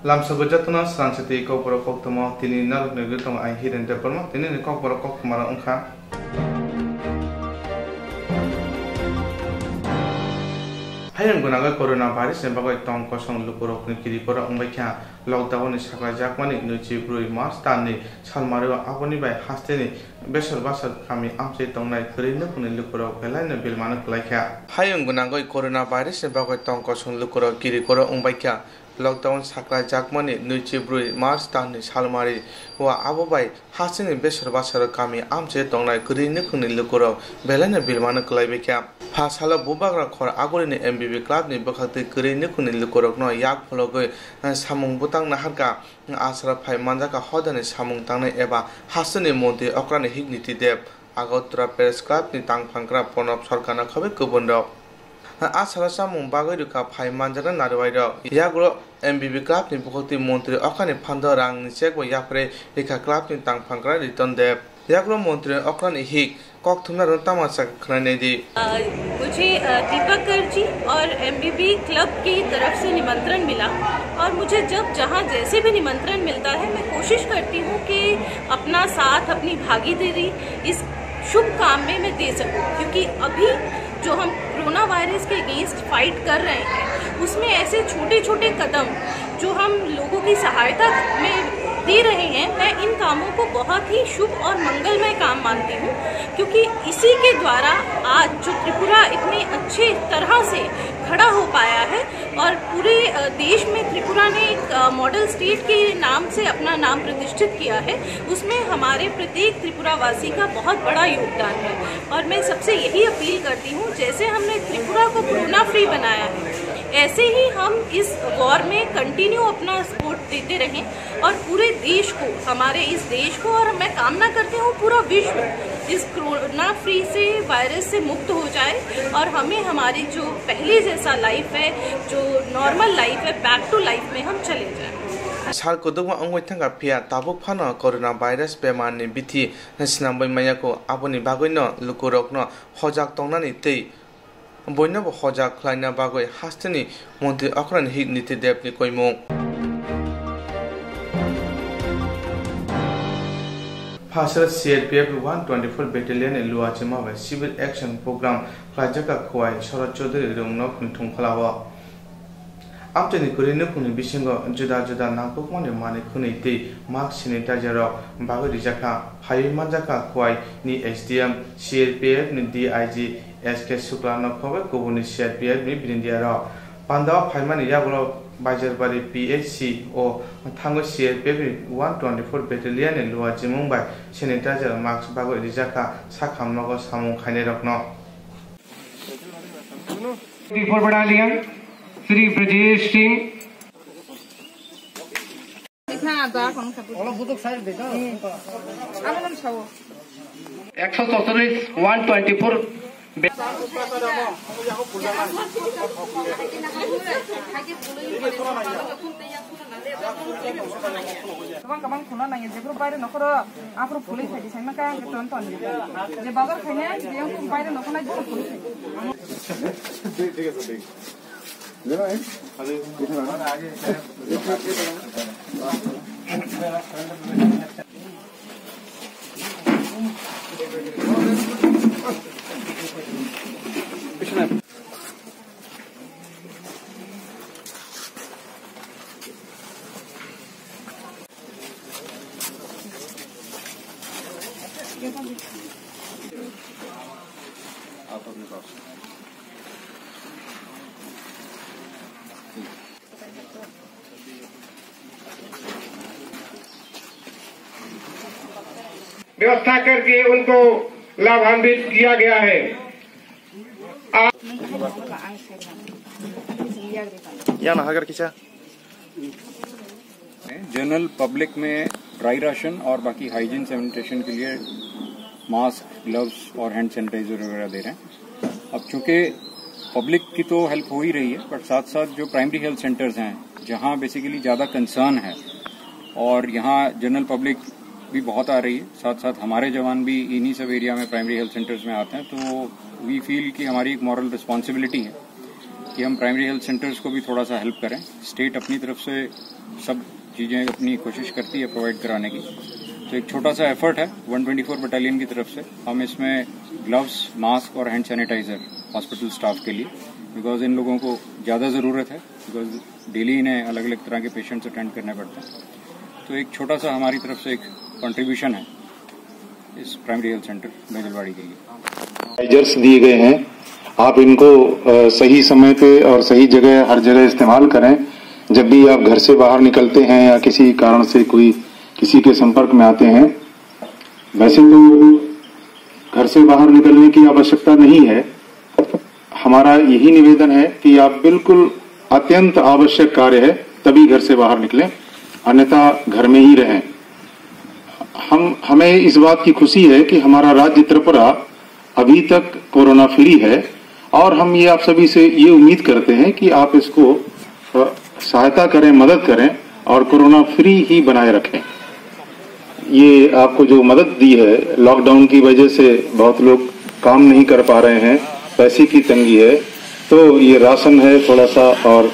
lamsago jatuna sansati ko poro koktomo tini narok ne gutong ai hidden department tini ne kok poro koktomara ongkha hayang gunaga corona virus ne bagoi tong kosong lukurok ne kiri poro ongbai kha lockdown ni sakla jakmani nuchi brui mas tani salmaro aboni bai hasteni besor basar kami amse tongnai khrin ne kuni lukurok belai ne bilmana klaikha hayang gunaga corona virus ne bagoi tong kosong lukurok kiri poro ongbai kha lockdown sakla jakmani nuchi brui mas tani salmari wa abobai hasteni besor basar kami amse tongnai khrin ne kuni lukurok belai ne bilmana klaibe kha Pasal bubagra khor agori ni MBB club ni bakhati kuri ni kuni lukorok no yak phologo samung butang na harka asra phai manja ka hodani samung tang na eba hasani monti okrani higniti deb agotra press club ni tang phangkra ponop sarkar na khabe kubondo asra samung bagoi ka phai manja na narwai ro yagro MBB club ni bakhati montri okrani phanda rang ni chekbo yapre rekha club ni tang phangkra riton deb yagro montri okrani hik कॉक तुमने रंता मासा खनाने दी मुझे दीपकर जी और MBB club की तरफ से निमंत्रण मिला और मुझे जब जहां जैसे भी निमंत्रण मिलता है मैं कोशिश करती हूं कि अपना साथ अपनी भागीदारी इस शुभ काम में मैं दे सकूं क्योंकि अभी जो हम कोरोना वायरस के अगेंस्ट फाइट कर रहे हैं उसमें ऐसे छोटे छोटे कदम जो हम लोगों की सहायता में दे रहे हैं मैं इन कामों को बहुत ही शुभ और मंगलमय काम मानती हूँ क्योंकि इसी के द्वारा आज जो त्रिपुरा इतने अच्छे तरह से खड़ा हो पाया है और पूरे देश में त्रिपुरा ने एक मॉडल स्टेट के नाम से अपना नाम प्रतिष्ठित किया है उसमें हमारे प्रत्येक त्रिपुरा वासी का बहुत बड़ा योगदान है और मैं सबसे यही अपील करती हूँ जैसे हमने त्रिपुरा को कोरोना फ्री बनाया है ऐसे ही हम इस वॉर में कंटिन्यू अपना सपोर्ट देते रहें और पूरे देश को हमारे इस देश को और मैं कामना करती हूँ पूरा विश्व इस कोरोना फ्री से वायरस से मुक्त हो जाए और हमें हमारी जो पहले जैसा लाइफ है जो नॉर्मल लाइफ है बैक टू लाइफ में हम चले जाएं साल को दुआ अंगोय थंगा पिया ताबुक फानो कोरोना वायरस बेमार नि बिथि नसिनाम बैमाया को आबनि बागैनो लुकुरकनो हजाक तंनानि तै बयनोबो हजाक खलायना बागै हास्तेनि मन्त्रि अखरान हित नीति देवनि कोइमु phasor CRPF 124 battalion in Luachima by civil action program Klajaka Kwai Sharat Chaudhary Rumnok Nithung Khalawa Amtani Kurine Kuni Bishingo Juda Juda Nampokmone Mane Kuniti Mark Sinitajaro Bago Rijaka Hayi Manjaka Kwai ni SDM CRPF ni DIG SK Suklano Kobe Kubuni CRPF ni Brindiaro Panda Paimani Yagro Bajerbari PHC or Tango CRPF 124 battalion in Luachimung by Senator Max Bago Rijaka Sakam Nogo Samu Khanerokno for battalion Sri Brajesh Singh 124 Kaman kuna na ye jebro bayre nokoro apro police hai sai maka ke ton ton je bagar khane je ko bayre nokona je police ठीक है ठीक जरा है आगे आप अपने पास व्यवस्था करके उनको लाभान्वित किया गया है जनरल पब्लिक में ड्राई राशन और बाकी हाइजीन सैनिटेशन के लिए मास्क, ग्लव्स और हैंड सैनिटाइजर वगैरह दे रहे हैं। अब चूंकि पब्लिक की तो हेल्प हो ही रही है बट साथ साथ जो प्राइमरी हेल्थ सेंटर्स हैं जहां बेसिकली ज्यादा कंसर्न है और यहाँ जनरल पब्लिक भी बहुत आ रही है, साथ साथ हमारे जवान भी इन्हीं सब एरिया में प्राइमरी हेल्थ सेंटर्स में आते हैं, तो वी फील कि हमारी एक मॉरल रिस्पॉन्सिबिलिटी है कि हम प्राइमरी हेल्थ सेंटर्स को भी थोड़ा सा हेल्प करें। स्टेट अपनी तरफ से सब चीज़ें अपनी कोशिश करती है प्रोवाइड कराने की, तो एक छोटा सा एफर्ट है 124 बटालियन की तरफ से। हम इसमें ग्लव्स, मास्क और हैंड सैनिटाइजर हॉस्पिटल स्टाफ के लिए, बिकॉज इन लोगों को ज़्यादा ज़रूरत है, बिकॉज डेली इन्हें अलग अलग तरह के पेशेंट्स अटेंड करने पड़ते हैं। तो एक छोटा सा हमारी तरफ से एक कंट्रीब्यूशन है इस प्राइमरी हेल्थ सेंटर मेजलवाड़ी के लिए। सैनिटाइजर्स दिए गए हैं, आप इनको सही समय पे और सही जगह हर जगह इस्तेमाल करें। जब भी आप घर से बाहर निकलते हैं या किसी कारण से कोई किसी के संपर्क में आते हैं, वैसे तो घर से बाहर निकलने की आवश्यकता नहीं है। हमारा यही निवेदन है कि आप बिल्कुल अत्यंत आवश्यक कार्य है तभी घर से बाहर निकलें, अन्यथा घर में ही रहें। हमें इस बात की खुशी है कि हमारा राज्य त्रिपुरा अभी तक कोरोना फ्री है, और हम ये आप सभी से ये उम्मीद करते हैं कि आप इसको सहायता करें, मदद करें और कोरोना फ्री ही बनाए रखें। ये आपको जो मदद दी है, लॉकडाउन की वजह से बहुत लोग काम नहीं कर पा रहे हैं, पैसे की तंगी है, तो ये राशन है थोड़ा सा और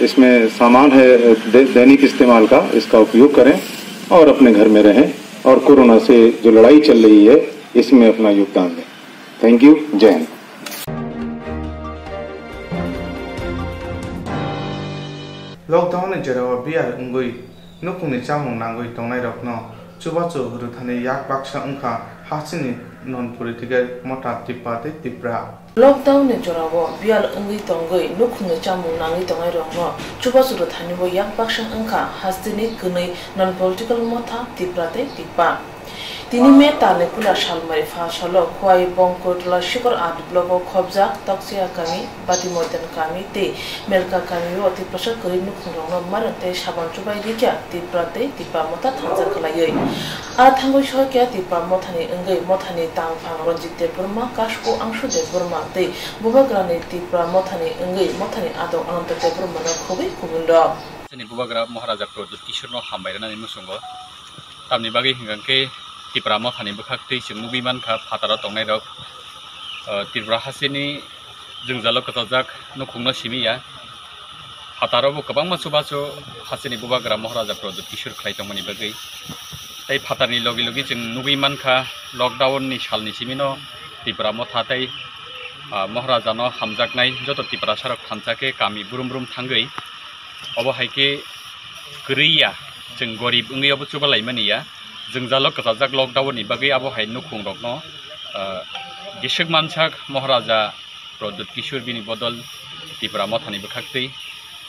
इसमें सामान है दैनिक इस्तेमाल का, इसका उपयोग करें और अपने घर में रहें और कोरोना से जो लड़ाई चल रही है इसमें अपना योगदान दें। Thank you. जय हिंद। लॉकडाउन जेराव बियार उंगुई नुकुंनि चामुं नांगुई तंनाय रखनो चुबाचु रुथानि याक बाक्सा अंखा हासिनि नन पॉलिटिकल मोटा टिप्पाते टिप्रा लॉकडाउन जेराव बियाल उंगुई तंगुई नुकुंनि चामुं नांगुई तंनाय रखनो चुबाचु रुथानि बो याक बाक्सा अंखा हासिनि गनै नन पॉलिटिकल मोटा टिप्राते टिप्पा তিনি মে তালে পুলা সালমারি ফাশালো খোয়াই বংকটলা শিকর আট ব্লক খবজা তকসিয়া কামি বাতি ময়দান কামি তে মেলকা কামি অতি প্রসাদ করি নুখুংরং মারতে সাবান চুবাই দিকা তিপ্রাতে তিপা মতা থানজা খলাयै আর থাঙ্গই সহকিয়া তিপা মথানি अंगै মথানি তাংফাং রঞ্জিতে বর্মা কাশকো আংশুদে বর্মা তে বুবাগ্রানি তিপা মথানি अंगै মথানি আদং অনন্ততে বর্মা খবি কুবুন্দ जोंनि बुबाग्रा महाराजा प्रदुत किशोरनाव हामबायनानै मुसुंगो तामनि बागै हिंगांके त्रिपुरा मथानि बोखाक्तै जोंनुबि मानखा फाताराव तंनाय रक त्रिपुरा हासिनि जोंजालो कथाजाक नुखुंनो सिमिया फातारावबो गोबां मानसुबासु हासिनि बुबाग्रा महाराजा प्रदुत किशोर खालायतंमोननि बागै तै फातारनि लगे लगे जों नुबि मानखा लकडाउननि सालनि सिमिनो त्रिपुरा मथातै महाराजानो हामजाकनाय जत त्रिपुरा सारक थानसाके गामि बुरुम बुरुम थांगै अबहायके गरैया जों गरिब उंगैयावबो चुबालायमोनिया जों जालो कथाजाक लकडाउननि बागै आबहाय नुखुं रकनो गिसक मानसाक महाराजा प्रदुत किशोर बिनि बदल त्रिपुरा मथानि बोखाक्तै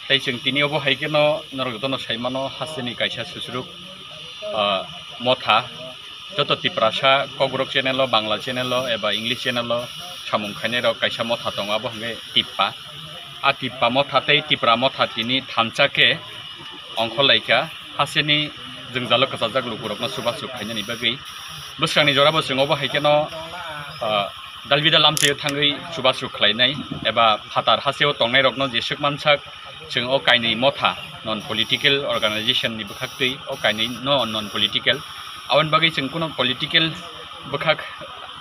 तै जों तिनि अबहायकेनो नरगतनो साइमानो हासिनि कायसा सुसुरुक मथा जत त्रिपुरासा कग्रक चेनेल बांला चेनेल एबा इंग्लिश चेनेल सामुं खायनाय रक कायसा मथा दङ आबहाय टिप्पा आ टिप्पा मथातै त्रिपुरा मथा तिनि थामसाके अंखलायका हासिनि जों जालो कथाजाक लुकुरकनो सुबासु खायनायनि बागै बोस्रांनि जराबो जों अबहायकेनो दालबिदा लामसेयाव थाङै सुबासु खालायनाय एबा फातार हासेयाव तंनाय रकनो जेसक मानसाक जों अ कायनै मथा नन पलिटिकल अर्गानाइजेशननि बोखाक्तै अ कायनै नन पलिटिकल आवन बागै जों कुनो पलिटिकल बोखाक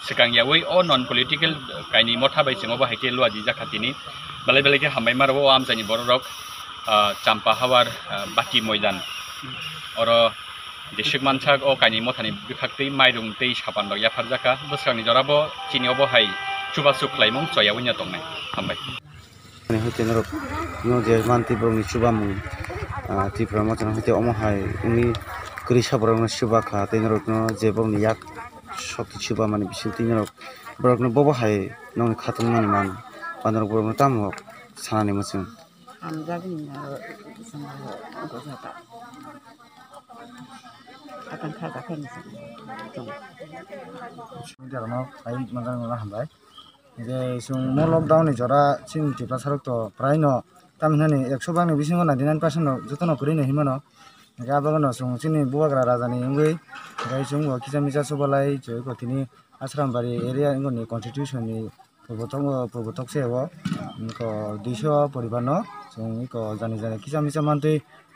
सिगांयावै अ नन पलिटिकल कायनै मथा बाय जों अबहायके लुवादि जाखातिनि बेले बेलेके हामबाय मारबो आमजानि बररक चाम्पा हावार बाति मैदान और देशक मानसाक अ कायनै मथानि बिखाक्तै माइरं दै सापान बा याफार जाका बोस्रांनि जराबो चिनियावबो हाय चुबासु खलायमुं चयावैना दंनाय हामबाय हयते नरक नो जे मानति ब्रंनि चुबामुं त्रिपुरा मथानि हयते अमहाय उनि गरि साबरंनो सुबाखा ते नरक नो जे ब्रंनि याक शक्ति चुबा माने बिसिंति नरक ब्रंनो बबो हाय नंनि खातुम माने मान बानरक ब्रंनो तामो सानानि मुसुं आमजाबिनि गजाता akan katakan itu. Jangan ay magang na hambay. Je sung mo lockdown ni jora chin tipa sarok to prai no tamhani 100 bang ni bisingo 99% no jotono kuri no himano. Ga bagano sung chini buagra raja ni ngui gai sung wa kijamija sobalai joi ko tini ashram bari area ngo ni constitution ni probotok se wo ko 200 poribar no sung ko jani kijamija mantui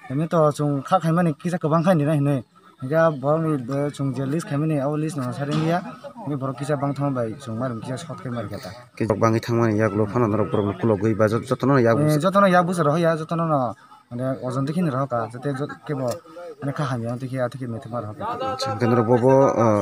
emi to sung kha khaimani kisa kabang khai ni na hinoi Hingga borong chung list kami ni awal list nama sari ni ya, ini borong kisah bang thang bay chung marum kisah shot kami mar kata. Kisah bangi thang mana ya glo fana norok borong kulo goi ba jotono ya bus. Jotono ya bus roh ya jotono na, ane ozon dikin roh ka, jete kebo ane kahani yang dikhi ati kemi themar roh ka. Kenapa bobo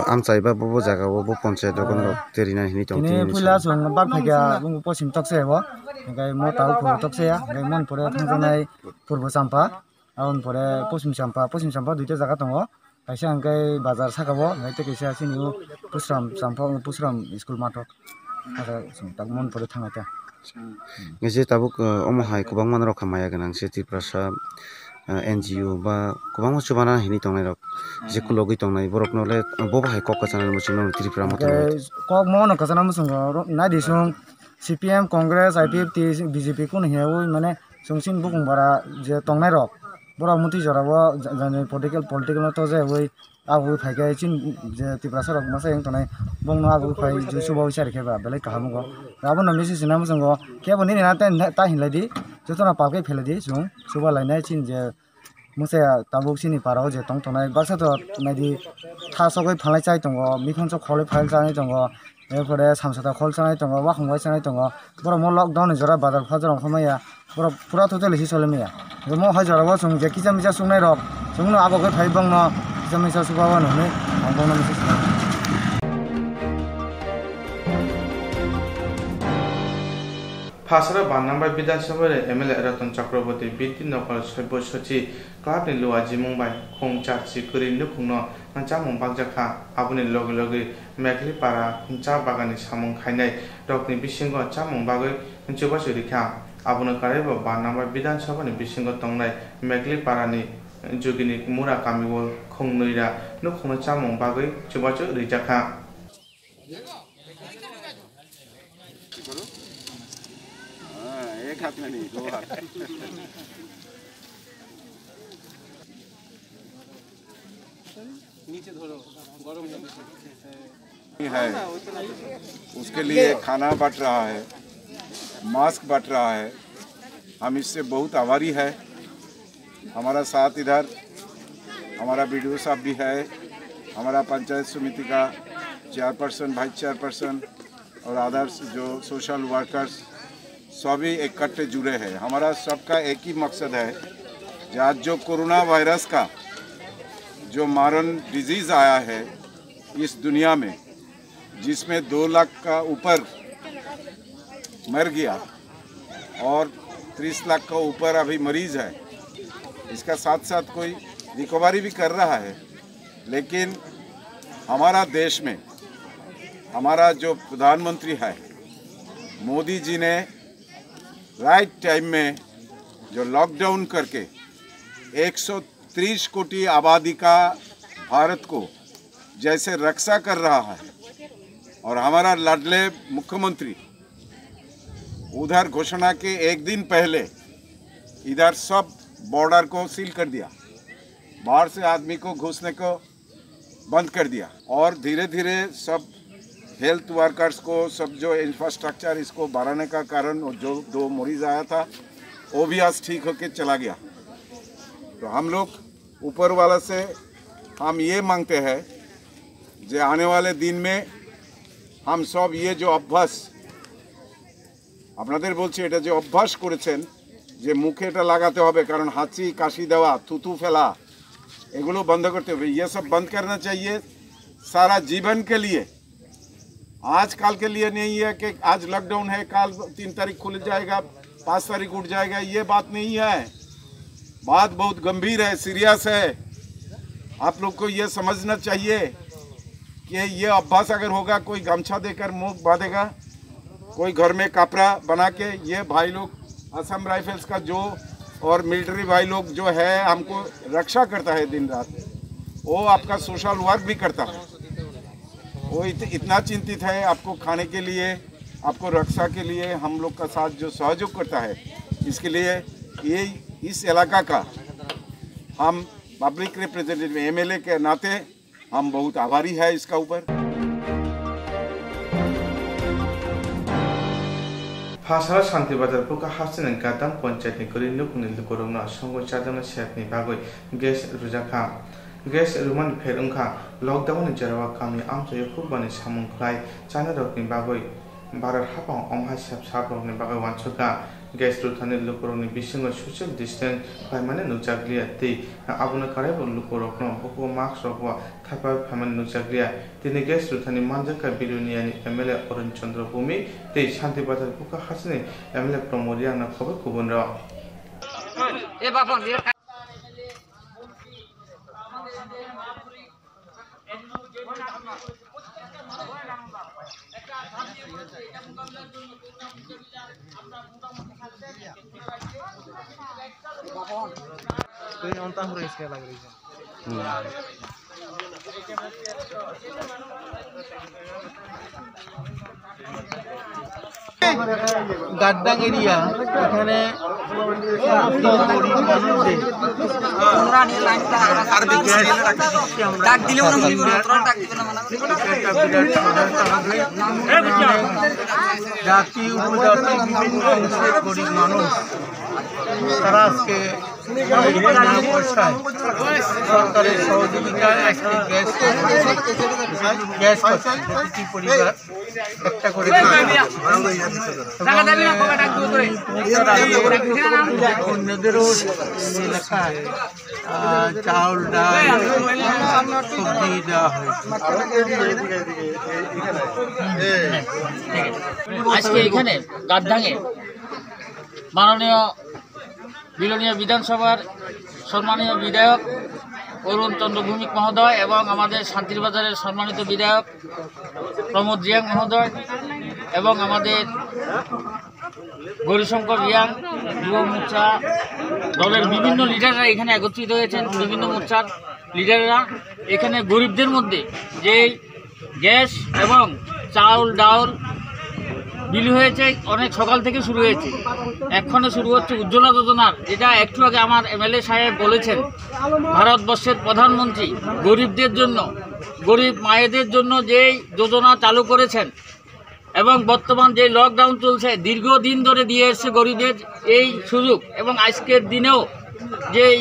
amcai ba bobo jaga bobo ponset do kenapa terina ini tong. Ini pula chung bang phaga bung posim tokse bo, hingga mo tahu pur tokse ya, hingga mon pura thang janai purbo sampa, awon pura posim sampa duita jaga tongo. Kaisa angkai bazar sakabo, ngaite kaisa sini pusram sampau pusram school matok, ada tak mon pada thangata. Ngeje tabuk omahai kubang mana rok kamaya ganang seti prasa NGO ba kubang mo chubana hini tongnai rok jekulogi tongnai borok nole boba hai kok kasanan mo chimno tripura mo tongnai. Kok mo no kasanan mo sungo na disung CPM Congress IPF BJP kun heoi mane sungsin bukung bara je tongnai rok. Borok muti jorabo jane political no to je hoi abu phaikai chin je Tripura sorok masa yang tonai bong no abu phai ju subo isar kheba belai kahamugo rabon no misi sinam sango kebo ni na ta hinladi jotona pakai pheladi jung subo lainai chin je musa tabuk sini parao je tong tonai baksa to nadi tha sogoi phalai chai tongo mikhon chok khole phail chai tongo एरपरे सामसाता खोल चनाय दङ वा खंबाय चनाय दङ बर म lockdown जरा बाजार फाजार खमाया बर पुरा टोटल हिसि चलमिया म हाय जराबो सं जे किजा मिजा सुंनाय रक जोंनो आगोगे फाइबं न किजा मिजा सुबावा नने आंगोनो मिसे फासरा बाननांबाय विधानसभा एमएलए रतन चक्रवर्ती बीती नखर सब्यसची क्लाबनि लुआ जिमुंबाय खं चारची करिनो खुंनो चामुं बागजाखा आबुनि लगे लगे मेघलिपारा चा बागानि सामुं खायनाय रकनि बिसिंग चामुं बागै चुबासु रिखा आबुनो कारेबो बाननांबाय विधानसभानि बिसिंग तंनाय मेघलिपारानि जुगिनि मुरा कामिवल खंनैरा नुखुंनो चामुं बागै चुबासु रिजाखा एक हाथ में नहीं दो हाथ नीचे धरो गरम है उसके लिए खाना बट रहा है मास्क बट रहा है हम इससे बहुत आभारी है हमारा साथ इधर हमारा बीडीओ साहब भी है हमारा पंचायत समिति का चेयरपर्सन वाइस चेयरपर्सन और अदर्स जो सोशल वर्कर्स सभी इकट्ठे जुड़े हैं हमारा सबका एक ही मकसद है आज जो कोरोना वायरस का जो मारन डिजीज़ आया है इस दुनिया में जिसमें 2 लाख का ऊपर मर गया और 30 लाख का ऊपर अभी मरीज है इसका साथ साथ कोई रिकवरी भी कर रहा है लेकिन हमारा देश में हमारा जो प्रधानमंत्री है मोदी जी ने राइट टाइम में जो लॉकडाउन करके 130 कोटी आबादी का भारत को जैसे रक्षा कर रहा है और हमारा लाडले मुख्यमंत्री उधर घोषणा के एक दिन पहले इधर सब बॉर्डर को सील कर दिया बाहर से आदमी को घुसने को बंद कर दिया और धीरे धीरे सब हेल्थ वर्कर्स को सब जो इंफ्रास्ट्रक्चर इसको बढ़ाने का कारण जो 2 मरीज आया था वो भी आज ठीक होके चला गया तो हम लोग ऊपर वाला से हम ये मांगते हैं जो आने वाले दिन में हम सब ये जो अभ्यास আপনাদের বলছি এটা যে অভ্যাস করেছেন যে মুখে এটা লাগাতে হবে কারণ হাঁচি কাশি দেওয়া থুতু ফেলা এগুলো বন্ধ করতে হবে ये सब बंद करना चाहिए सारा जीवन के लिए आज काल के लिए नहीं है कि आज लॉकडाउन है कल 3 तारीख खुल जाएगा 5 तारीख उठ जाएगा ये बात नहीं है बात बहुत गंभीर है सीरियस है आप लोग को ये समझना चाहिए कि ये अभ्यास अगर होगा कोई गमछा देकर मुंह बांधेगा कोई घर में कपड़ा बना के ये भाई लोग असम राइफल्स का जो और मिलिट्री भाई लोग जो है हमको रक्षा करता है दिन रात वो आपका सोशल वर्क भी करता है वो इतना चिंतित है आपको खाने के लिए आपको रक्षा के लिए हम लोग का साथ जो सहयोग करता है इसके लिए ये इस इलाका का हम पब्लिक रिप्रेजेंटेटिव एमएलए के नाते हम बहुत आभारी है इसका ऊपर फासरा शांति बाजार पुका हासिन गादाम पंचायत नि करि नुकुनि लुकोरंना संगो चादना सेटनि बागै गेस रुजाखा गेस रुमान फेरुंखा लॉकडाउन जरावा कामी आमसे खुबानि सामुं खलाय चाइना रकनि बागै भारत हापां अमहा साब साबरनि बागै वानसका गेस रुथानि लुकुरनि बिसिङो ससियेल डिस्टेंस फायमाने नुजाग्लिया ति आबुना कारेबो लुकुरकनो बको मार्क्स रकवा थापा फायमाने नुजाग्लिया तिनि गेस रुथानि मानजाका बिरुनियानि एमएलए अरुण चंद्र भूमि ति शांति बाजार बुका हासनि एमएलए प्रमोदिया ना खबर गुबुन र ए बाबा গাদ্দাং এরিয়া এখানে সমস্ত গরিব মানুষদের জাতি উপজাতি বিভিন্ন অংশের গরিব মানুষ তারা আজকে সরকারের সহযোগিতায় একটি গ্যাস প্রতি পরিবার একটা করে অন্যদেরও এলাকায় চাউল ডাল সবজি দেওয়া হয়েছে। আজকে এখানে গাদ্দাঙে মাননীয় বিলোনিয়া বিধানসভার সম্মানীয় বিধায়ক অরুণ চন্দ্র ভৌমিক মহোদয় এবং আমাদের শান্তিরবাজারের সম্মানিত বিধায়ক প্রমোদ রিয়াং মহোদয় এবং আমাদের গৌরীশঙ্কর রিয়াং যুব মোর্চা দলের বিভিন্ন লিডাররা এখানে একত্রিত হয়েছেন। বিভিন্ন মোর্চার লিডাররা এখানে গরিবদের মধ্যে যে গ্যাস এবং চাউল ডাউল বিলি হয়েছে অনেক সকাল থেকে শুরু হয়েছে, এখনো শুরু হচ্ছে উজ্জ্বলা যোজনার, যেটা একটু আগে আমার এমএলএ সাহেব বলেছেন ভারতবর্ষের প্রধানমন্ত্রী গরিবদের জন্য, গরিব মায়েদের জন্য যেই যোজনা চালু করেছেন এবং বর্তমান যে লকডাউন চলছে দীর্ঘদিন ধরে দিয়ে এসছে গরিবদের এই সুযোগ। এবং আজকের দিনেও যেই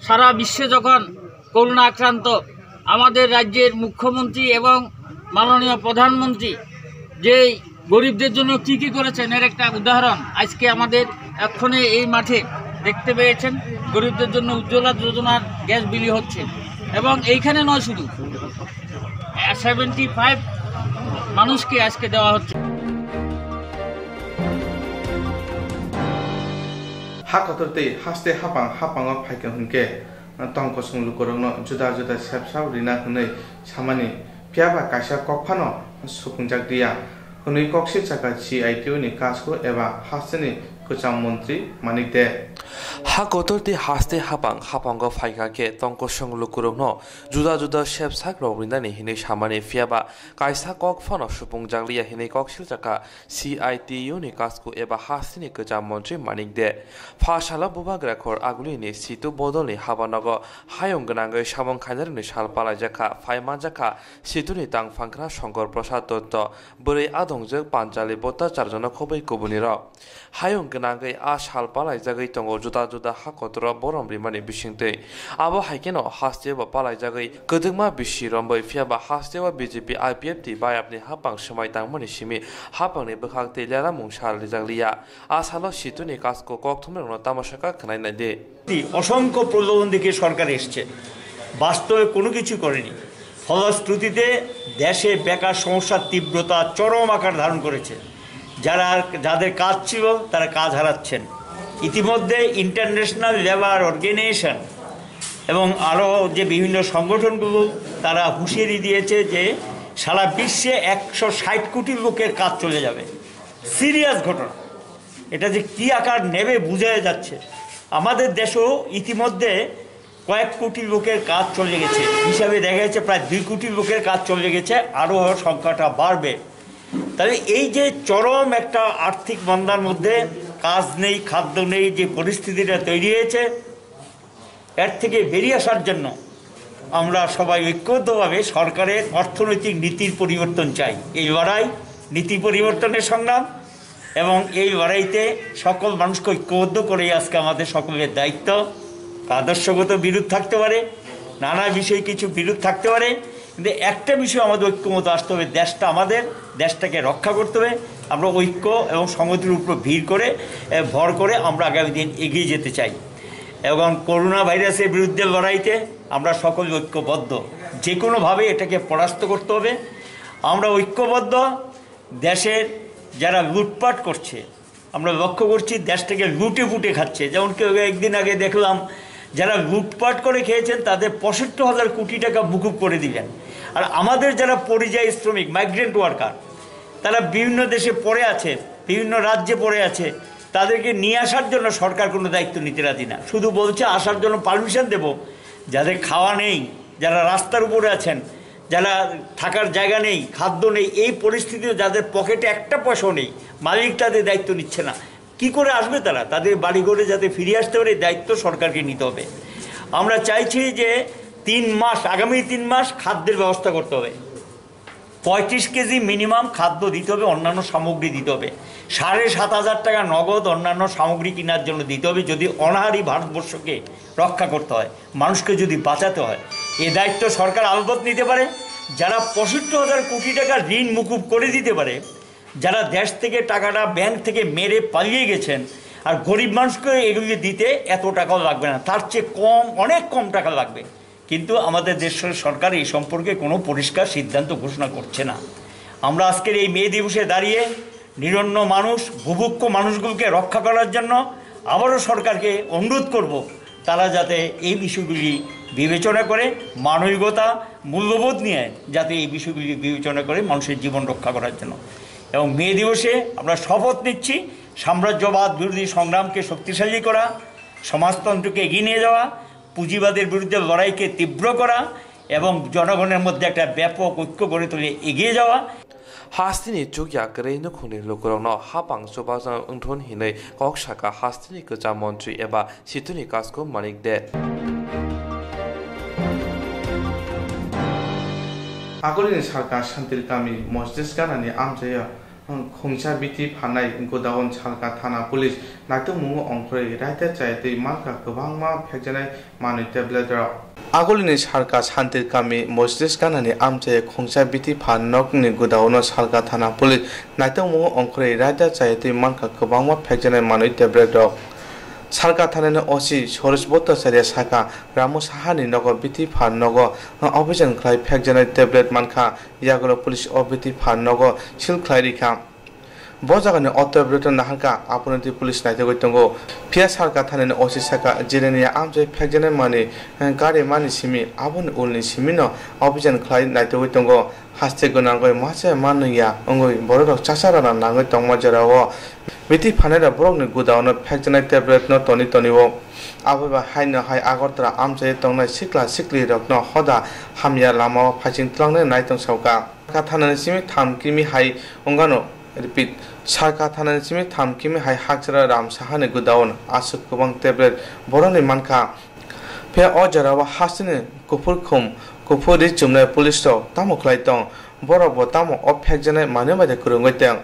সারা বিশ্বে যখন করোনা আক্রান্ত আমাদের রাজ্যের মুখ্যমন্ত্রী এবং মাননীয় প্রধানমন্ত্রী যেই গরিবদের জন্য কি কি করেছেন এর একটা উদাহরণ আজকে আমাদের এক্ষণে এই মাঠে দেখতে পেয়েছেন। গরিবদের জন্য উজ্জ্বলা যোজনার গ্যাস বিলি হচ্ছে এবং এইখানে নয়, শুধু 75 মানুষকে আজকে দেওয়া হচ্ছে। हाकतरते हास्ते हापां हापांगा फाइके हुनके तंको संलु करंगनो जुदा जुदा सेबसाव रिना हुनै सामानि पियाबा कासा कफानो सुफुंजाक दिया हुनै कक्से चाका CITU नि कासको एबा हास्तेनि कुचाम मन्त्री मानिक दे हाकतरते हास्ते हापां हापांगा फाइकाके तंको संलु करंगनो जुदा जुदा सेबसाक रविनानि हिनै सामानि पियाबा कासा कफानो सुफुंजाक लिया हिनै कक्से चाका CITU नि कासको एबा हास्तेनि कुचाम मन्त्री मानिक दे फाशाला बुबाग्राखर आगुलिनि सितु बदलनि हाबानगो हायं गनांगै सामं खाइनारनि सालपाला जाखा फाइमा जाखा सितुनि तांफांख्रा शंकर प्रसाद दत्त बोरै आदंजों पांचालि बता चारजन खबै गुबुनिर हायं गनांगै आ सालपालाय जागै तंगो जुदा जुदा हाकतर बरम रिमानि बिसिंतै आबो हाइकेनो हास्तेबा पालाय जागै गदोंमा बिसि रम्बै फियाबा हास्तेबा BJP IPF ति बायापनि हापां समाय तांमनि सिमि हापांनि बखागते लेला मुंसाल रिजागलिया आसालो सितुनि कासको कक्थुमर তামাশা খানাই দে অসংখ্য প্রলোভন দিকে সরকার এসছে, বাস্তবে কোনো কিছু করেনি। ফলশ্রুতিতে দেশে বেকার সমস্যার তীব্রতা চরম আকার ধারণ করেছে। যাদের কাজ ছিল তারা কাজ হারাচ্ছেন। ইতিমধ্যে ইন্টারন্যাশনাল লেবার অর্গানাইজেশন এবং আরও যে বিভিন্ন সংগঠনগুলো তারা হুঁশিয়ারি দিয়েছে যে সারা বিশ্বে 160 কোটি লোকের কাজ চলে যাবে। সিরিয়াস ঘটনা, এটা যে কী আকার নেবে বোঝা যাচ্ছে। আমাদের দেশেও ইতিমধ্যে কয়েক কোটি লোকের কাজ চলে গেছে, হিসাবে দেখা যাচ্ছে প্রায় 2 কোটি লোকের কাজ চলে গেছে, আরও সংখ্যাটা বাড়বে। তাহলে এই যে চরম একটা আর্থিক মন্দার মধ্যে কাজ নেই, খাদ্য নেই, যে পরিস্থিতিটা তৈরি হয়েছে, এর থেকে বেরিয়ে আসার জন্য আমরা সবাই ঐক্যবদ্ধভাবে সরকারের অর্থনৈতিক নীতির পরিবর্তন চাই। এই লড়াই নীতি পরিবর্তনের সংগ্রাম এবং এই লড়াইতে সকল মানুষকে ঐক্যবদ্ধ করে আজকে আমাদের সকলের দায়িত্ব। আদর্শগত বিরোধ থাকতে পারে, নানা বিষয়ে কিছু বিরোধ থাকতে পারে, কিন্তু একটা বিষয় আমাদের ঐক্যমত আসতে হবে, দেশটা আমাদের, দেশটাকে রক্ষা করতে হবে। আমরা ঐক্য এবং সংহতির উপর ভর করে আমরা আগামী দিন এগিয়ে যেতে চাই এবং করোনা ভাইরাসের বিরুদ্ধে লড়াইতে আমরা সকল ঐক্যবদ্ধ, যে কোনোভাবে এটাকে পরাস্ত করতে হবে। আমরা ঐক্যবদ্ধ। দেশের যারা লুটপাট করছে, আমরা লক্ষ্য করছি দেশটাকে লুটে ফুটে খাচ্ছে। যেমন কেউ একদিন আগে দেখলাম যারা লুটপাট করে খেয়েছেন তাদের 65,000 কোটি টাকা মুকুব করে দিলেন। আর আমাদের যারা পরিযায়ী শ্রমিক, মাইগ্রেন্ট ওয়ার্কার, তারা বিভিন্ন দেশে পড়ে আছে, বিভিন্ন রাজ্যে পড়ে আছে, তাদেরকে নিয়ে আসার জন্য সরকার কোনো দায়িত্ব নিতে রাজি না। শুধু বলছে আসার জন্য পারমিশন দেব। যাদের খাওয়া নেই, যারা রাস্তার উপরে আছেন, যারা থাকার জায়গা নেই, খাদ্য নেই, এই পরিস্থিতিতে যাদের পকেটে একটা পয়সাও নেই, মালিক তাদের দায়িত্ব নিচ্ছে না, কি করে আসবে তারা? তাদের বাড়িঘরে যাতে ফিরে আসতে পারে দায়িত্ব সরকারকে নিতে হবে। আমরা চাইছি যে 3 মাস, আগামী 3 মাস খাদ্যের ব্যবস্থা করতে হবে। 35 কেজি মিনিমাম খাদ্য দিতে হবে, অন্যান্য সামগ্রী দিতে হবে। 7,500 টাকা নগদ অন্যান্য সামগ্রী কেনার জন্য দিতে হবে, যদি অনাহারী ভারতবর্ষকে রক্ষা করতে হয়, মানুষকে যদি বাঁচাতে হয়। এ দায়িত্ব সরকার আলবত নিতে পারে। যারা 65,000 কোটি টাকা ঋণ মুকুব করে দিতে পারে, যারা দেশ থেকে টাকাটা ব্যাংক থেকে মেরে পালিয়ে গেছেন, আর গরিব মানুষকে এগুলি দিতে এত টাকাও লাগবে না, তার চেয়ে কম, অনেক কম টাকা লাগবে। কিন্তু আমাদের দেশের সরকার এই সম্পর্কে কোনো পরিষ্কার সিদ্ধান্ত ঘোষণা করছে না। আমরা আজকের এই মে দিবসে দাঁড়িয়ে নিরন্ন মানুষ, বুভুক্ষ মানুষগুলোকে রক্ষা করার জন্য আবারও সরকারকে অনুরোধ করব, তারা যাতে এই বিষয়গুলি বিবেচনা করে, মানবিকতা, মূল্যবোধ নিয়ে যাতে এই বিষয়গুলি বিবেচনা করে মানুষের জীবন রক্ষা করার জন্য। এবং মে দিবসে আমরা শপথ নিচ্ছি সাম্রাজ্যবাদ বিরোধী সংগ্রামকে শক্তিশালী করা, সমাজতন্ত্রকে এগিয়ে নিয়ে যাওয়া, পুঁজিবাদের বিরুদ্ধে লড়াইকে তীব্র করা এবং জনগণের মধ্যে একটা ব্যাপক ঐক্য গড়ে তুলে এগিয়ে যাওয়া। হাস্তিনি চুকিয়া গরেইনো খুনি লোকরংনো হাপাং সবাজং ओंथोन हिनै कक्साका हास्तिनि गोजा मन्त्रि एबा सितुनि कासको मानिक दे आगोलनि सरकार शान्तिर गामि मस्जिद गानानि आमजाया खोंसा बिथि फानाय गोदावन सालका थाना पुलिस नायतो मुङो अंख्रै रायता चायते मालका गोबांमा फेकजानाय मानि टेब्लेटरा आगोलनि सरकार शान्तिर गामि मस्जिद गानानि आमजाया खोंसा बिथि फानकनि गोदावन सालका थाना पुलिस नायतो मुङो अंख्रै रायता चायते मालका गोबांमा फेकजानाय मानि टेब्लेटरा सरकार थानानि ओसि सरोज बत्ताचार्य साका रामु साहानि नगर बिथि फानगो अभियान खालाय फेकजानाय टेब्लेट मानखा यागलो पुलिस अबिथि फानगो सिलख्लायरिखा बजागानि अटेब्लेट नाहाका आपनति पुलिस नायथगै दंगो फिया सरकार थानानि ओसि साका जिरेनिया आमजे फेकजानाय मानि गारि मानि सिमि आबन उलनि सिमिनो अभियान खालाय नायथगै दंगो हास्ते गोनांगै मासे मानया अंगै बरदक चासाराना नांगै दंमा जेराव बिथि फानेरा बरकनि गोदावनो फेकजानाय टेब्लेट न तनि तनिवो आबोबा हायनो हाय आगरतरा आमजे तंनाय सिक्ला सिक्लि रकनो हदा हामिया लामाव फाइसिं तलांनो नायतं सावका थानानि सिमि 3 किमि हाय अंगानो रिपीट सरकार थानानि सिमि 3 किमि हाय हाकजरा राम साहानि गोदावन आसु गोबां टेब्लेट बरनि मानखा फे अजराव हासिनि गुफुर खुम गुफुरि जुमनाय पुलिस तामो खलायतं बरब तामो अ फेकजानाय माने बायदि कुरुंगैतं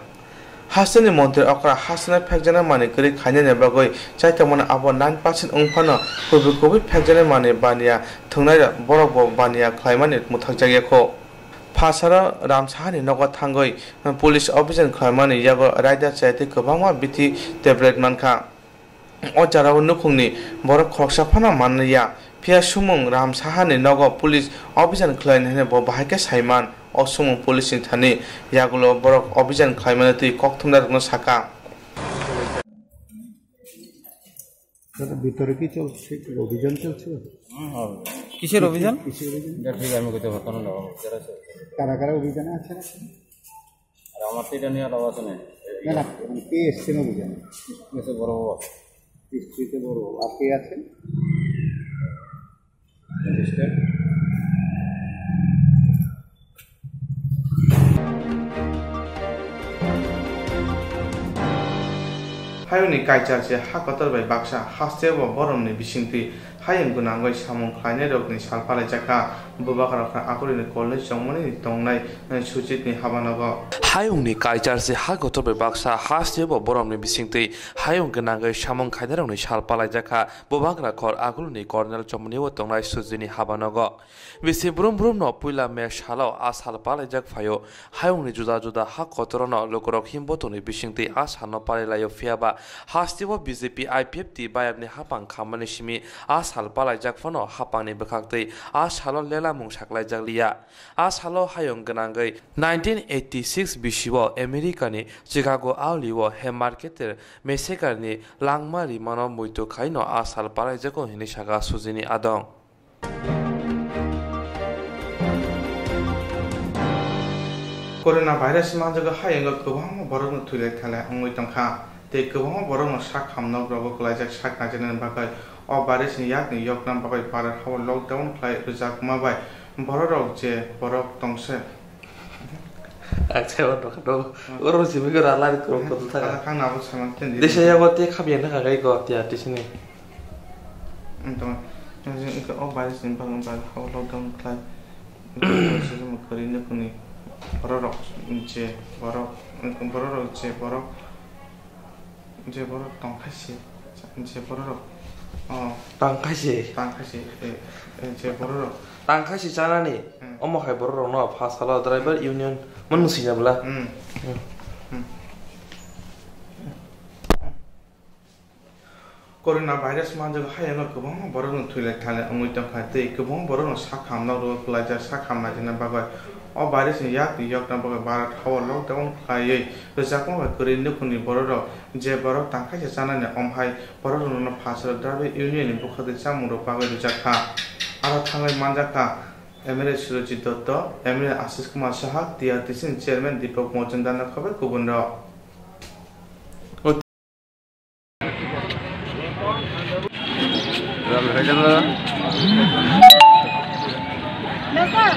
हासिनि मन्त्रि अक्रा हासिना फेकजानाय माने करि खायने बागै जायतमन आबो 9% अंफानो गुबुन फेकजानाय माने बानिया थंनाय बरब बानिया खलायमानि मुथाकजायखौ फासारा रामसाहानि नगर थांगै पुलिस अभियान खलायमानि यागो रायदा चायते गोबांमा बिथि टेब्लेट मानखा अजाराव नुखुंनि बर खरसाफाना मानया फिया सुमुं रामसाहानि नगर पुलिस अभियान खलायनानै बाहायके साइमान असुमुं पुलिस थानि यागुलो बर अभियान खलायमानि तै कक्थुमदारनो साका ভিতরে কি চলছে অভিযান চলছে কিসের অভিযান ঠিক আমি কইতে পারতাম না কারা কারা অভিযানে আছে আর আমার এটা নিয়ে আলাদা আছে না না কে এসছেন অভিযানে এসে বড় বাবা স্ত্রীতে বড় আর কে আছেন हायुनि कायजासे हाकतर बाय बाक्सा हास्ते व बरमनि बिसिंति hayang gunangoi samung khaine rok ni salpalai jaka bubakar kha akuri ni college chongmani tongnai sujit ni habanogo hayung ni kaichar se ha gotor be baksa hasjebo borom ni bisingtei hayung gunangoi samung khaine rok ni salpalai jaka bubakar khor akuri ni cornel chomni wo tongnai sujit ni habanogo bisi brum brum no puila me shalao a salpalai jak phayo hayung ni juda juda ha kotorono lokorok himboto ni bisingtei a sano palailayo fiaba hasjebo BJP IPFT bayab ni hapang khamani simi a salpalai jak phono hapang ni bekhaktai a salo lela mung saklai jak liya a salo hayung gunangoi 1986 bisibo America ni Chicago auliwo he marketer mesekar ni langmari mano muito khaino a salpalai jako hini saga sujini adong corona virus ma jaga hayang gobang borong thule thala angoi tangkha te gobang borong sak hamnok rogo klajak sak najenan bakai o virus ni yak ni yok nam bakai parar haw lockdown klai rujak ma bai borok je borok tongse acha do oro simi ko rala ko ko ta khang na bo saman ten desha ya gote khabien na gai ko tia tisini entong o virus ni bang bang haw lockdown klai sejum korin kuni borok je borok tongkhashi je borok tangkhashi je borok tangkhashi chanani omo khai borok no phasala driver union manusi jamla corona virus ma jaga hayang gobang borok thule thale angoi tangkha te gobang borok sak hamna ro klaja sak hamna jena bagai o virus ni yak yok nam bagai barat haw lockdown khai rujak ma korin ni kuni borok je borok tangkhashi chanani omhai borok no phasala driver union ni bukhade chamung ro bagai rujak kha aro thangai manjaka MLA Surajit Dotto, MLA Ashish Kumar Saha, TRTC Chairman Deepak Mojumdar na khabar kubun ro.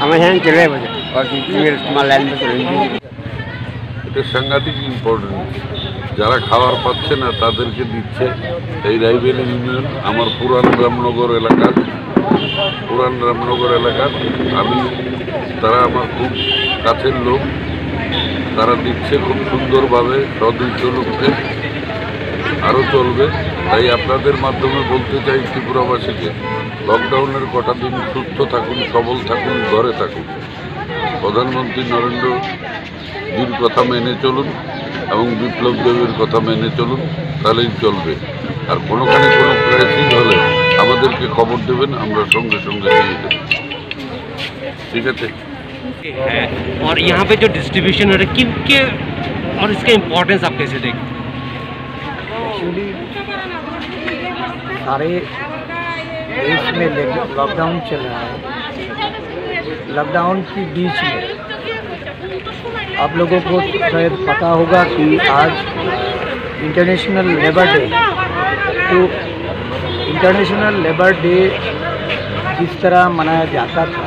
हमें यहाँ चले बजे और तुम्हारा line में चलेंगे এটা সাংঘাতিক ইম্পর্টেন্ট যারা খাবার পাচ্ছে না তাদেরকে দিচ্ছে এই রাইবেল ইউনিয়ন আমার পুরান রামনগর এলাকার আমি তারা আমার খুব কাছের লোক তারা দিচ্ছে খুব সুন্দরভাবে সদৃশ্য লোককে আরও চলবে তাই আপনাদের মাধ্যমে বলতে চাই ত্রিপুরাবাসীকে লকডাউনের কটা দিন সুস্থ থাকুন সবল থাকুন ঘরে থাকুন প্রধানমন্ত্রী নরেন্দ্র জির কথা মেনে চলুন এবং বিপ্লব দেবের কথা মেনে চলুন তাহলেই চলবে আর কোনোখানে কোনো ক্রাইসিস হলে আমাদেরকে খবর দেবেন আমরা সঙ্গে সঙ্গে দিয়ে দেব ঠিক আছে और यहाँ पे जो डिस्ट्रीब्यूशन हो रहा है किनके और इसका इम्पोर्टेंस आप कैसे देखते हैं एक्चुअली सारे देश में लॉकडाउन चल रहा है लॉकडाउन के बीच में आप लोगों को शायद पता होगा कि आज इंटरनेशनल लेबर डे तो इंटरनेशनल लेबर डे जिस तरह मनाया जाता था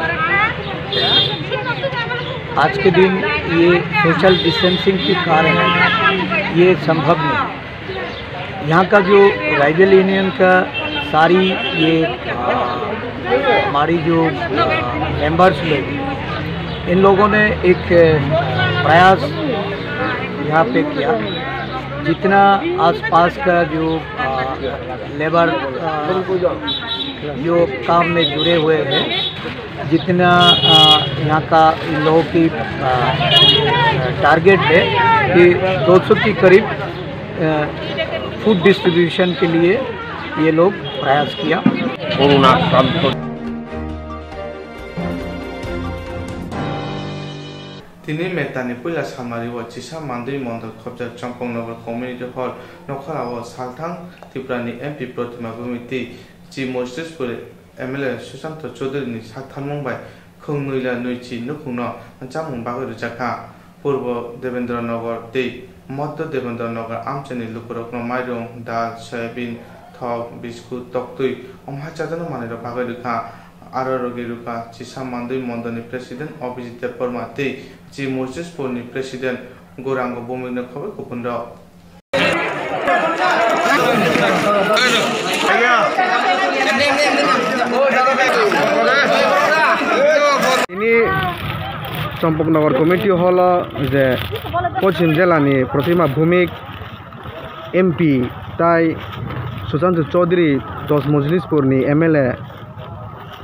आज के दिन ये सोशल डिस्टेंसिंग के कारण ये संभव नहीं यहाँ का जो राइवल यूनियन का सारी ये हमारी जो मेंबर्स लोग इन लोगों ने एक प्रयास यहाँ पे किया जितना आसपास का जो लेबर जो काम में जुड़े हुए हैं जितना यहाँ का इन लोगों की टारगेट है कि 200 के करीब फूड डिस्ट्रीब्यूशन के लिए ये लोग प्रयास किया corona Tini metani pula samari wa chisa mandri mondor khobja champong nogor community hall nokhara wa salthang tiprani MP Protima Bhumiti chi Moses pure MLA Susanto Chaudhary ni salthang mumbai khungnuila nuichi nukhungno chamung bagoi rujaka purbo Devendra Nagar tei Madhya Devendra Nagar amchani lukurokno mairong dal soyabin thok biskut toktui omhachadano manero bagoi rukha Ararogiruka Chisa Mandri Mondani President Abhijit Deparma tei chi Moses Purni President Gorango Bhumigna khabar kupunda Ayo. ini Cempoknagor Community Hall je Pochin Jelani Protima Bhumik MP tai Susanto Chaudhary Dos Mojlispur ni MLA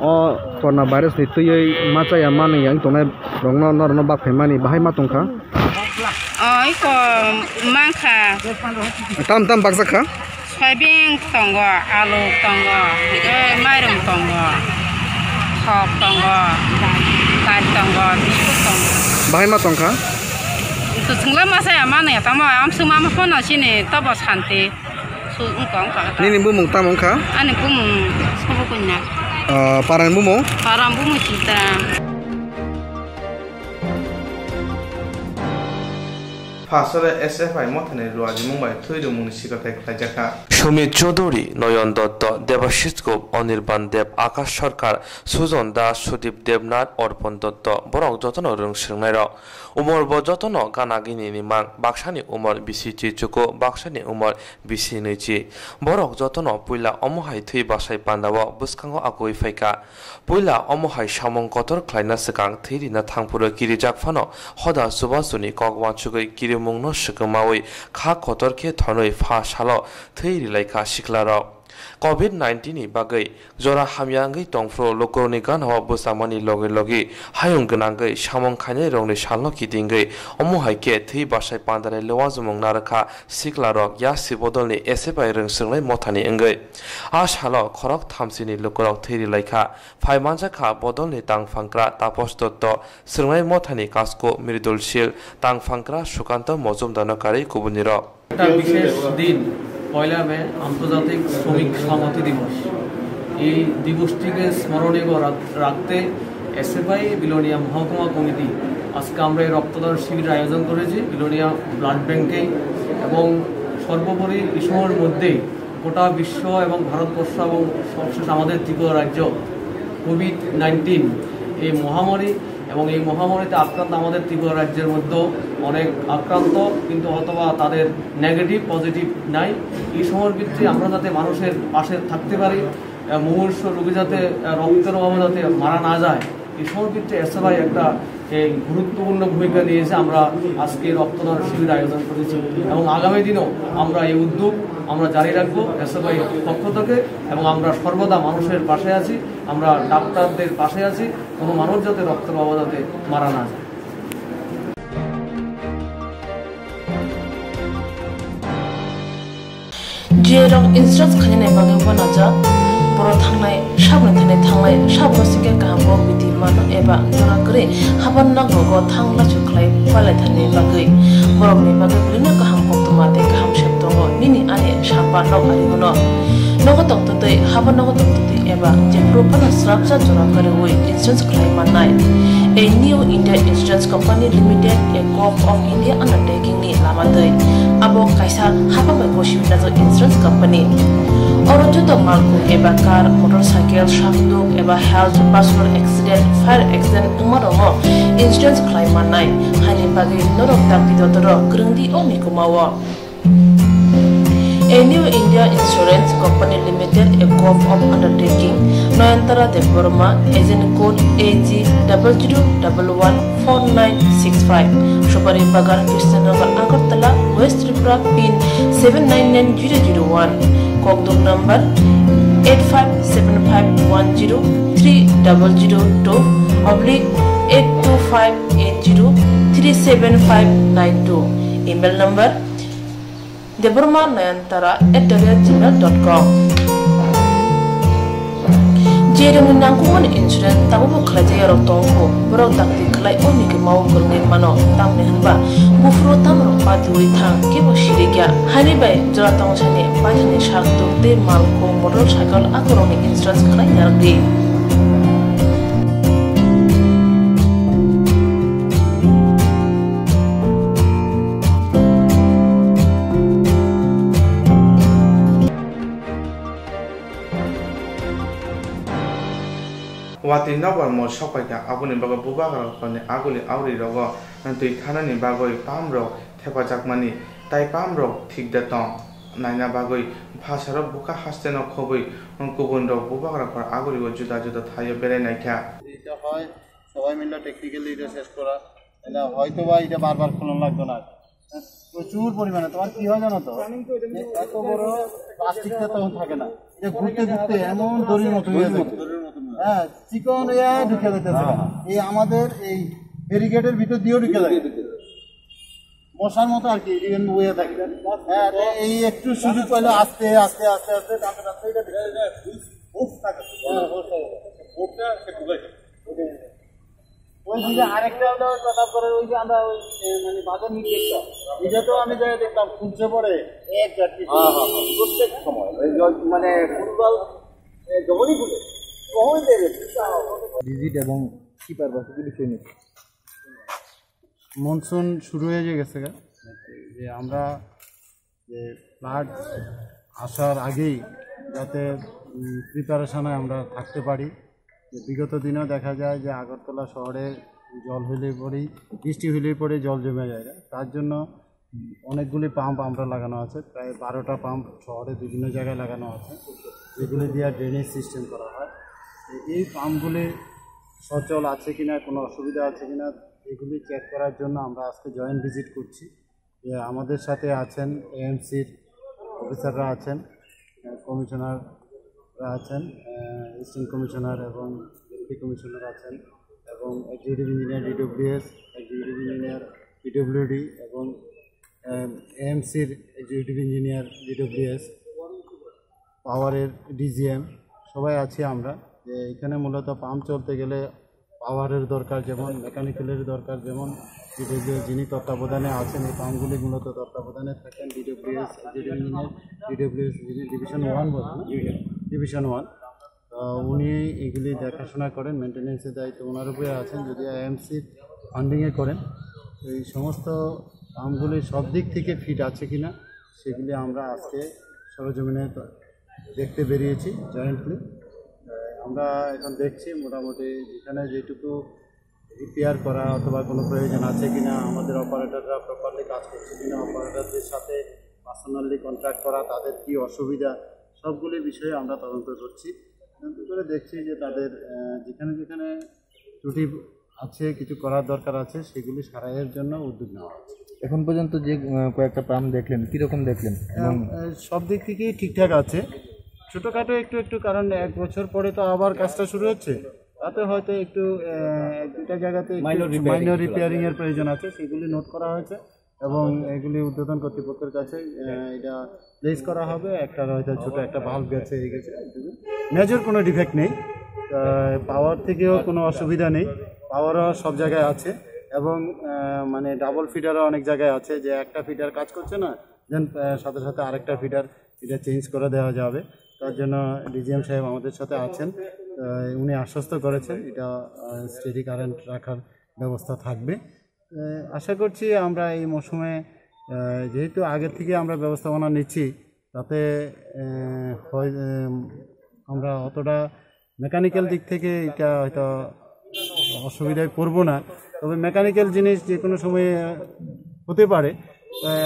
o corona virus ni tuyai machaya mani yang tonai rongno norno bak phemani bahai ma tongkha oi ko mangkha tam baksa kha soybean tongo alu tongo mairum tongo khop tongo tai tongo biskut tongo bahai ma tongkha tu singla masaya mani tamo am suma ma phone chini tabo shanti su ungkong ka ni bumung tamong kha ani bumung sobo kunya parang bumung citra ফাসরে SFI মথনে রুয়াজি মুম্বাই থুইরু মুনিসিকতায় খাজাকা সুমিত চৌধুরী নয়ন দত্ত দেবাশিস গোপ অনির্বাণ দেব আকাশ সরকার সুজন দাস সুদীপ দেবনাথ অর্পণ দত্ত বরং যতন রং সোংনাই rock Umar ব যতন গানাগিনি নিমাং বাক্সানি উমর বিসি চিচুকো বাক্সানি উমর বিসি নৈচি বরক যতন পুইলা অমহাই থুই বাসাই পান্দাব বুসকাঙ্গ আকুই ফাইকা পুইলা অমহাই সামং কতর খ্লাইনা সিকাং থিরিনা থাংপুর কিরি জাকফানো হদা সুবাসুনি কগওয়ানচুগৈ কিরি মুংনো সকমাওই খা কতরকে থনৈ ফা সালো থৈরি Laika সিকলারক COVID-19 ni bagai jora hamyangai tongfro lokorni gan hawa busamani loge logi hayung ganangai samong khane rongni salno kidingai omu haike thei basai pandare lewazumong narakha siklarok ya sibodolni SFI rengsunglai mothani engai a salo khorok thamsini lokorok theiri laika phaimanja kha bodolni tangfangkra tapos dotto sunglai mothani kasko miridul shil tangfangkra sukanto mojumdanakari kubuniro একটা বিশেষ দিন 1 মে আন্তর্জাতিক শ্রমিক সংহতি দিবস এই দিবসটিকে স্মরণীয় রাখতে এসএফআই বিলোনিয়া মহকুমা কমিটি আজকে আমরা এই রক্তদান শিবির আয়োজন করেছি বিলোনিয়া ব্লাড ব্যাংকে এবং সর্বোপরি এই সময়ের মধ্যেই গোটা বিশ্ব এবং ভারতবর্ষ এবং সবশেষ আমাদের ত্রিপুরা রাজ্য COVID-19 এই মহামারী এবং এই মহামারীতে আক্রান্ত আমাদের ত্রিপুরা রাজ্যের মধ্যে অনেক আক্রান্ত কিন্তু অথবা তাদের নেগেটিভ পজিটিভ নাই এই সময়ের ভিত্তিতে আমরা যাতে মানুষের পাশে থাকতে পারি মুমূর্ষু রোগী যাতে রক্তের অভাবে যাতে মারা না যায় এই সময়ের ভিত্তিতে এসএফআই একটা গুরুত্বপূর্ণ ভূমিকা নিয়েছে আমরা আজকে রক্তদান শিবির আয়োজন করেছি এবং আগামী দিনেও আমরা এই উদ্যোগ আমরা জারি রাখবো এসএফআই পক্ষ থেকে এবং আমরা সর্বদা মানুষের পাশে আছি আমরা ডাক্তারদের পাশে আছি কোনো মানুষ যাতে রক্তের অভাবে যাতে মারা না যায় Jerong instructs khane bangi banaja boro thangnai sabne thanglai sabo sike kahbo biti mano eba jora kre haban na gogo thangla chuklai pale thane bagai borok ni bagai brina kaham koktuma te kaham sheptongo nini ane sapa no ari gono nogo toktote haban nogo toktote eba je propana srapsa jora kare oi insurance claim manai a new India Insurance Company Limited a co-op of India undertaking ni lamadai abo kaisa haba bai boshim na insurance company orojo to malko eba car motorcycle shafduk eba health personal accident fire accident umaromo insurance claim manai hani bagi norok tak bidodoro grungdi omi kumawa A new India Insurance Company Limited, a co-op of undertaking, Noyantara de Burma, agent code AG 00114965, Shubari Bagar, Krishnagar, Agartala, West Tripura, PIN 799001, Kokdum number 857510-82580-37592, email number deburmanayantara@gmail.com. Jerung nangkuman insurance tabu kerja rotongko, berau takti kelai oni ke mau kerengin mano tam nehanba, bufro tam ropa tuai thang kebo shiriga, hari bay joratong sani bayani shaktu de malko motorcycle akoroni insurance kelai nyargi. Wati nabar mo shokai ka abuni baga bubagar kone aguli auri rogo nantui thanani bagoi pamro thepa jakmani tai pamro thik datong naina bagoi bhasharo buka hasteno khoboi kubun ro bubagar kor aguli go juda juda thayo berai naikha এটা হয় সবাই মিলে technically এটা শেষ করা, এটা হয়তো বা এটা বারবার খোলন লাগতো না। প্রচুর পরিমাণে তোমার কি হয় জানো তো, এত বড় প্লাস্টিকটা তখন থাকে না, এটা ঘুরতে ঘুরতে এমন দড়ির মতো হয়ে যায়, হ্যাঁ চিকন ঢুকে যেতেছে। এই আমাদের এই ব্যারিকেডের ভিতর দিয়েও ঢুকে যায়, মশার মতো আর কি বয়ে থাকে। হ্যাঁ এই একটু সুযোগ পাইলে আস্তে আস্তে আস্তে আস্তে টানতে টানতে এটা ওই দিকে আরেকটা কথা করে ওই যে আমরা ওই মানে বাজার নির্দেশটা এটা তো আমি যাই দেখলাম খুঁজছে পরে এক জাতি প্রত্যেক সময় মানে ফুটবল যখনই খুলে তখনই ভিজিট এবং কিপার বা বিষয় নিয়ে মনসুন শুরু হয়ে গেছে যে আমরা যে ফ্লাড আসার আগেই যাতে প্রিপারেশনে আমরা থাকতে পারি। যে বিগত দিনেও দেখা যায় যে আগরতলা শহরে জল হইলে পরেই বৃষ্টি হইলে পরে জল জমে যায়, তার জন্য অনেকগুলি পাম্প আমরা লাগানো আছে, প্রায় 12টা পাম্প শহরে বিভিন্ন জায়গায় লাগানো আছে, যেগুলি দিয়ে ড্রেনেজ সিস্টেম করা হয়। এই পাম্পগুলি সচল আছে কিনা, কোনো অসুবিধা আছে কিনা এগুলি চেক করার জন্য আমরা আজকে জয়েন্ট ভিজিট করছি। যে আমাদের সাথে আছেন এএমসির অফিসাররা আছেন, কমিশনাররা আছেন, অ্যাসিস্ট্যান্ট কমিশনার এবং ডেপুটি কমিশনার আছেন, এবং executive engineer DWS, executive engineer PWD এবং এএমসির এক্সিকিউটিভ ইঞ্জিনিয়ার ডিডব্লিউএস, পাওয়ারের ডিজিএম সবাই আছি আমরা। যে এখানে মূলত পাম্প চলতে গেলে পাওয়ারের দরকার, যেমন মেকানিক্যালের দরকার, যেমন ডিডব্লিউএস যিনি তত্ত্বাবধানে আছেন এই পাম্পগুলি মূলত তত্ত্বাবধানে থাকেন ডিডব্লিউএস এক্সিকিউটিভ ইঞ্জিনিয়ার, ডিডব্লিউএস যিনি ডিভিশন 1 বলেন, ডিভিশন 1, উনি এগুলি দেখাশোনা করেন, মেনটেন্যান্সের দায়িত্ব ওনার উপরে আছেন। যদি এএমসি ফান্ডিংয়ে করেন এই সমস্ত পাম্পগুলি সব দিক থেকে ফিট আছে কিনা সেগুলি আমরা আজকে সরজমিনে দেখতে বেরিয়েছি জয়েন্টলি। আমরা এখন দেখছি মোটামুটি যেখানে যেটুকু রিপেয়ার করা অথবা কোনো প্রয়োজন আছে কিনা, আমাদের অপারেটররা প্রপারলি কাজ করছে কিনা, অপারেটরদের সাথে পার্সোনালি কন্ট্যাক্ট করা, তাদের কি অসুবিধা সবগুলি বিষয়ে আমরা তদন্ত করছি। তদন্ত করে দেখছি যে তাদের যেখানে যেখানে ত্রুটি আছে, কিছু করার দরকার আছে, সেগুলি সারাইয়ের জন্য উদ্যোগ নেওয়া হচ্ছে। এখন পর্যন্ত যে কয়েকটা পাম্প দেখলেন কীরকম দেখলেন? সব দিক থেকেই ঠিকঠাক আছে, ছোটোখাটো একটু একটু, কারণ 1 বছর পরে তো আবার কাজটা শুরু হচ্ছে, তাতে হয়তো একটু 1-2টা জায়গাতে মাইনর রিপেয়ারিংয়ের প্রয়োজন আছে, সেগুলি নোট করা হয়েছে এবং এগুলি উদ্বোধন কর্তৃপক্ষের কাছে এটা প্লেস করা হবে। একটা হয়তো ছোটো একটা ভাল্ব গেছে, এই গেছে, মেজর কোনো ডিফেক্ট নেই, পাওয়ার থেকেও কোনো অসুবিধা নেই, পাওয়ারও সব জায়গায় আছে এবং মানে ডাবল ফিডারও অনেক জায়গায় আছে, যে একটা ফিডার কাজ করছে না দেন সাথে সাথে আরেকটা ফিডার এটা চেঞ্জ করে দেওয়া যাবে। তার জন্য ডিজিএম সাহেব আমাদের সাথে আছেন, উনি আশ্বস্ত করেছেন এটা স্টেডি কারেন্ট রাখার ব্যবস্থা থাকবে। আশা করছি আমরা এই মৌসুমে যেহেতু আগের থেকে আমরা ব্যবস্থাপনা নিচ্ছি, তাতে আমরা অতটা মেকানিক্যাল দিক থেকে এটা হয়তো অসুবিধায় পড়ব না, তবে মেকানিক্যাল জিনিস যে কোনো সময়ে হতে পারে।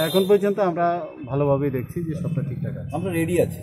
এখন পর্যন্ত আমরা ভালোভাবেই দেখছি যে সবটা ঠিকঠাক আছে, আমরা রেডি আছি।